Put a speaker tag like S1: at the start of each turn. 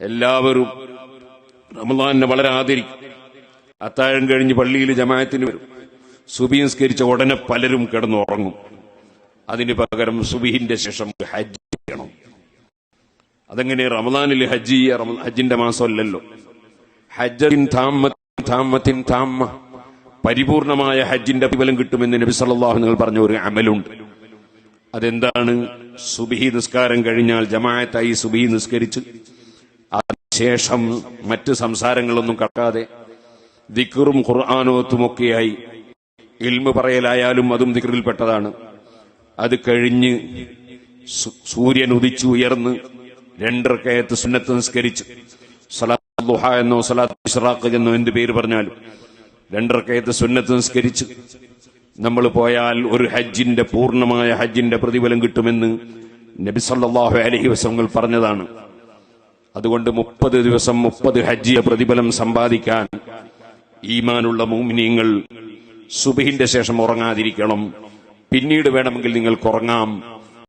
S1: എല്ലാവരും റമളാനിനെ വളരെ ആദരിക്കും. അത്താഴം കഴിഞ്ഞ് പള്ളിയിൽ ജമാഅത്തിന് വരും. സുബഹി നിസ്കരിച്ച ഉടനെ പലരും കിടന്നുറങ്ങും. അതിന് പകരം സുബഹിന്റെ ശേഷം ഹജ്ജ് ചെയ്യണം. അതെങ്ങനെ റമളാനിൽ ഹജ്ജ് ചെയ്യുക? ഹജ്ജിന്റെ മാസമല്ലല്ലോ. ഹജ്ജിൻ താമ്മത്തിൻ താമ്മ, പരിപൂർണമായ ഹജ്ജിന്റെ പ്രതിഫലം കിട്ടുമെന്ന് നബി സല്ലല്ലാഹു അലൈഹി വസല്ലം പറഞ്ഞ ഒരു അമലുണ്ട്. അതെന്താണ്? സുബഹി നിസ്കാരം കഴിഞ്ഞാൽ ജമാഅത്തായി സുബഹി നിസ്കരിച്ച് അതിനുശേഷം മറ്റ് സംസാരങ്ങളൊന്നും കടക്കാതെ ദിക്റും ഖുർആനോത്തുമൊക്കെയായി, ഇൽമു പറയലായാലും അതും ദിക്റിൽപ്പെട്ടതാണ്. അത് കഴിഞ്ഞ് സൂര്യൻ ഉദിച്ചു ഉയർന്ന് 2 റക്അത്ത് സുന്നത്ത് നിസ്കരിച്ച്, സ്വലാത്ത് ദുഹ എന്നോ സ്വലാത്ത് ഇശ്റാഖ് എന്നോ എന്ത് പേര് പറഞ്ഞാലും 2 റക്അത്ത് സുന്നത്ത് നിസ്കരിച്ച് നമ്മൾ പോയാൽ ഒരു ഹജ്ജിന്റെ പൂർണ്ണമായ ഹജ്ജിന്റെ പ്രതിഫലം കിട്ടുമെന്ന് നബി സല്ലല്ലാഹു അലൈഹി വസല്ലം പറഞ്ഞതാണ്. അതുകൊണ്ട് 30 ദിവസം 30 ഹജ്ജിന്റെ പ്രതിഫലം സമ്പാദിക്കാൻ ഈമാനുള്ള മുഅ്മിനീങ്ങൾ സുബഹിന്റെ ശേഷം ഉറങ്ങാതിരിക്കണം. പിന്നീട് വേണമെങ്കിൽ നിങ്ങൾക്ക് ഉറങ്ങാം.